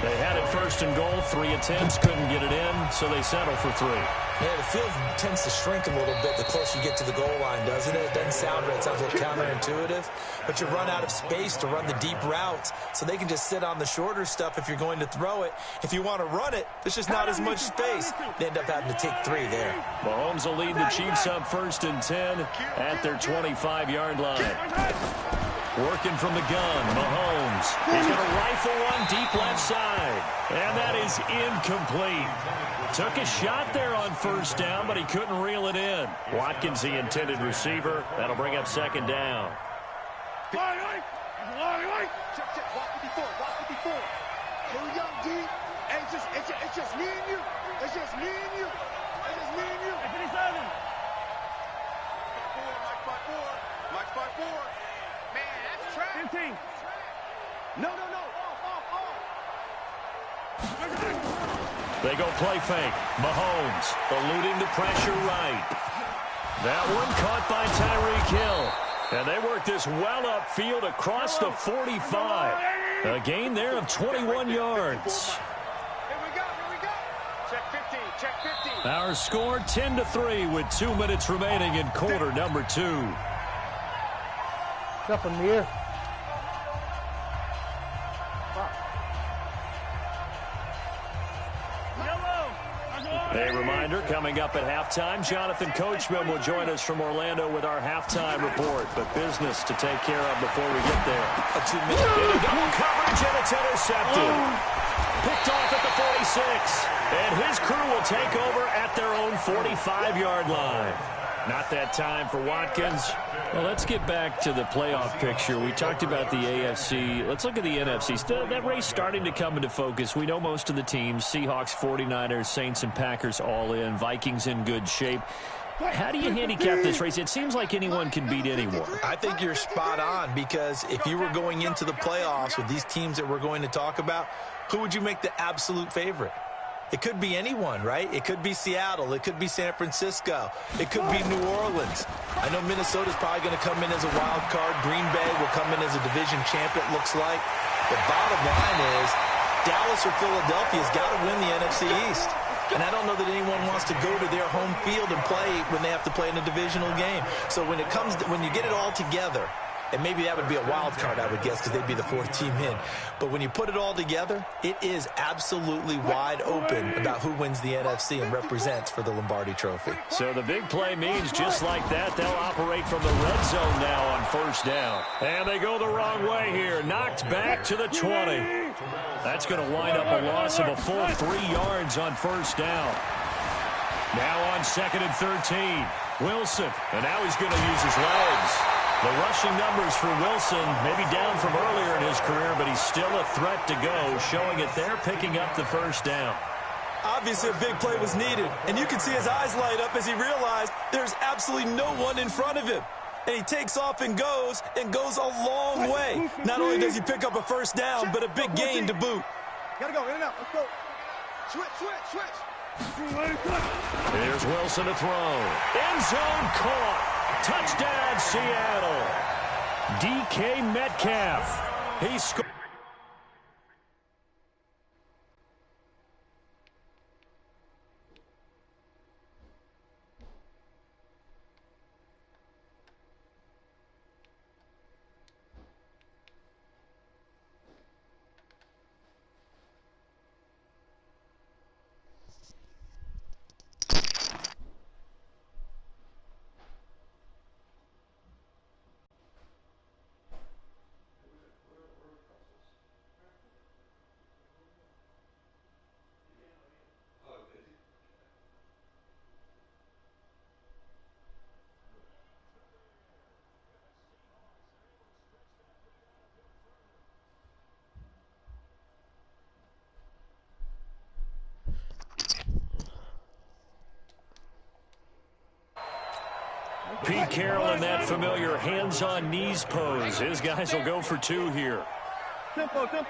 They had it first and goal, 3 attempts, couldn't get it in, so they settle for 3. Yeah, the field tends to shrink a little bit the closer you get to the goal line, doesn't it? It doesn't sound right. It sounds a little counterintuitive. But you run out of space to run the deep routes, so they can just sit on the shorter stuff if you're going to throw it. If you want to run it, there's just not as much space. They end up having to take 3 there. Mahomes will lead the Chiefs up first and 10 at their 25-yard line. Working from the gun, Mahomes. He's going to rifle one deep left side. And that is incomplete. Took a shot there on first down, but he couldn't reel it in. Watkins, the intended receiver. That'll bring up second down. Check, check. Walk 54. Walk 54. Little young D. Hey, it's just me and you. It's just me and you. It's just me and you. 57. Mike 54. Man, that's trash. 15. No. They go play fake. Mahomes eluding the pressure right. That one caught by Tyreek Hill. And they work this well upfield across the 45. A gain there of 21 yards. Here we go. Check 15, check 15. Our score 10-3 with 2 minutes remaining in quarter number 2. What's up, Amir? A reminder, coming up at halftime, Jonathan Coachman will join us from Orlando with our halftime report. But business to take care of before we get there. A 2-minute double coverage, and it's intercepted. Picked off at the 46. And his crew will take over at their own 45-yard line. Not that time for Watkins. Well, let's get back to the playoff picture. We talked about the AFC. Let's look at the NFC. Still, that race starting to come into focus. We know most of the teams, Seahawks, 49ers, Saints, and Packers all in. Vikings in good shape. How do you handicap this race? It seems like anyone can beat anyone. I think you're spot on, because if you were going into the playoffs with these teams that we're going to talk about, who would you make the absolute favorite? It could be anyone, right? It could be Seattle. It could be San Francisco. It could be New Orleans. I know Minnesota's probably going to come in as a wild card. Green Bay will come in as a division champ, it looks like. The bottom line is Dallas or Philadelphia's got to win the NFC East. And I don't know that anyone wants to go to their home field and play when they have to play in a divisional game. So when you get it all together, and maybe that would be a wild card, I would guess, because they'd be the 4th team in. But when you put it all together, it is absolutely wide open about who wins the NFC and represents for the Lombardi Trophy. So the big play means just like that, they'll operate from the red zone now on first down. And they go the wrong way here. Knocked back to the 20. That's going to wind up a loss of a full 3 yards on first down. Now on 2nd and 13. Wilson. And now he's going to use his legs. The rushing numbers for Wilson, maybe down from earlier in his career, but he's still a threat to go, showing it there, picking up the first down. Obviously, a big play was needed, and you can see his eyes light up as he realized there's absolutely no one in front of him. And he takes off and goes a long way. Not only does he pick up a first down, but a big gain to boot. Gotta go, in and out, let's go. Switch. Here's Wilson to throw. End zone caught. Touchdown, Seattle. DK Metcalf. He scored. Pete Carroll in that familiar hands-on knees pose. His guys will go for 2 here. Tempo. From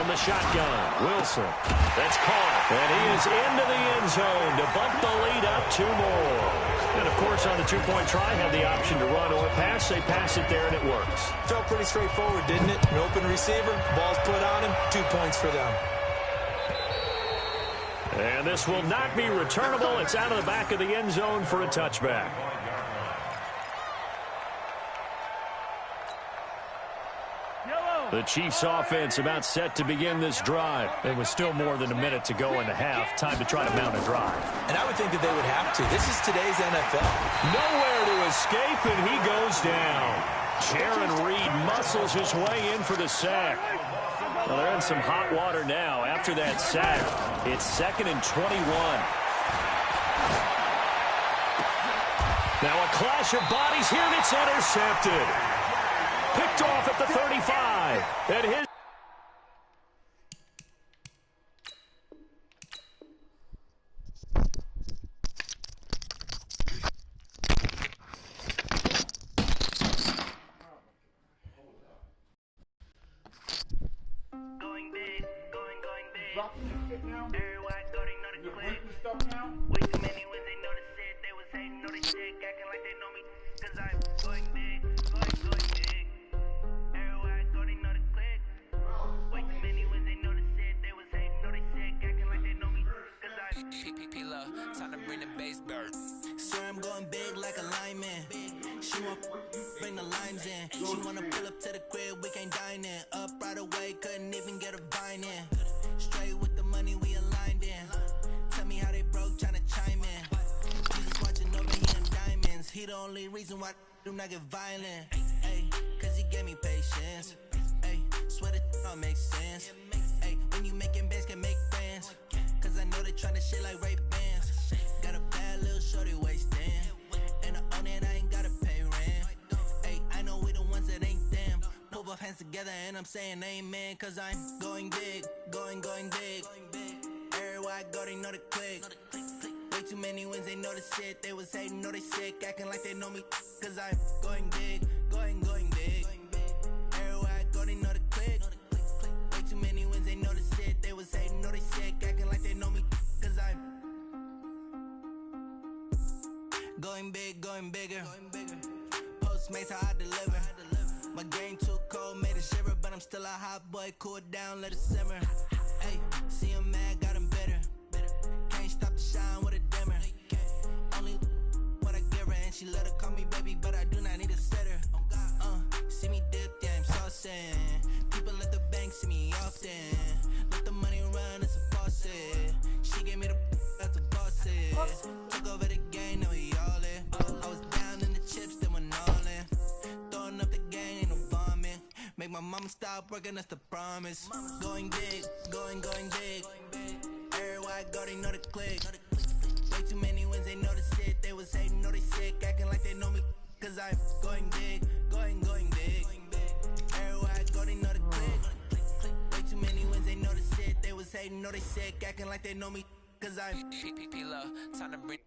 the shotgun, Wilson. That's caught. And he is into the end zone to bump the lead up 2 more. And, of course, on the 2-point try, have the option to run or pass. They pass it there, and it works. Felt pretty straightforward, didn't it? An open receiver, ball's put on him, 2 points for them. And this will not be returnable. It's out of the back of the end zone for a touchback. The Chiefs offense about set to begin this drive. There was still more than a minute to go in the half. Time to try to mount a drive. And I would think that they would have to. This is today's NFL. Nowhere to escape, and he goes down. Jaron Reed muscles his way in for the sack. Well, they're in some hot water now after that sack. It's 2nd and 21. Now a clash of bodies here, and it's intercepted. Picked off at the 35. And his... the click. Way too many wins, they know the shit. They was hating, know they shit, acting like they know me. Cause I'm going big, going big. Everywhere I go, they know the click. Way too many wins, they know the shit. They was hating, know they shit, acting like they know me. Cause I'm P-P-P-Love, time to bring the bass bird. Swear I'm going big like a lineman. She want bring the limes in. She wanna pull up to the crib, we can't dine in. Up right away, couldn't even get a vine in. Straight with the money we aligned in. Tell me how they broke, tryna chime in. Jesus watching over, he them diamonds. He the only reason why I do not get violent. Ay, cause he gave me patience. Ay, swear that don't make sense. Ay, when you making bands, can make friends. Cause I know they tryna shit like Ray Bans. Got a bad little shorty wasting. And I own it, I ain't gotta pay rent. Ay, I know we the ones that ain't them. Pull both hands together and I'm saying amen. Cause I'm going big, going big. Everywhere I go, they know the click. Way too many wins, they know the shit. They was hating, know they sick, acting like they know me. Cause I'm going big, going big. Everywhere I go, they know the click. Way too many wins, they know the shit. They was hating, know they sick, acting like they know me. Cause I'm going big, going bigger. Postmates how I deliver. My game too cold, made it shiver, but I'm still a hot boy. Cool it down, let it simmer. Hey, see him mad, got him bitter. Can't stop the shine with a dimmer. Only what I give her, and she let her call me baby, but I do not need a sitter. See me dip, yeah, I'm saucing. People at the bank see me often. Let the money run, it's a faucet. She gave me the that's a boss it. Took over the game, now we all in. I was down in the chips, then went all in. Throwing up the game, ain't no vomit. Make my mama stop working, that's the promise. Going big, going big. Everywhere I go, they know the click. Way too many wins, they know the shit. They was hating, know they sick, acting like they know me. Cause I'm going big, going big. Everywhere I go, they know the click. Way too many wins, they know the shit. They was hating, know they sick, acting like they know me. Cause I'm P-P-P-Love, time to bring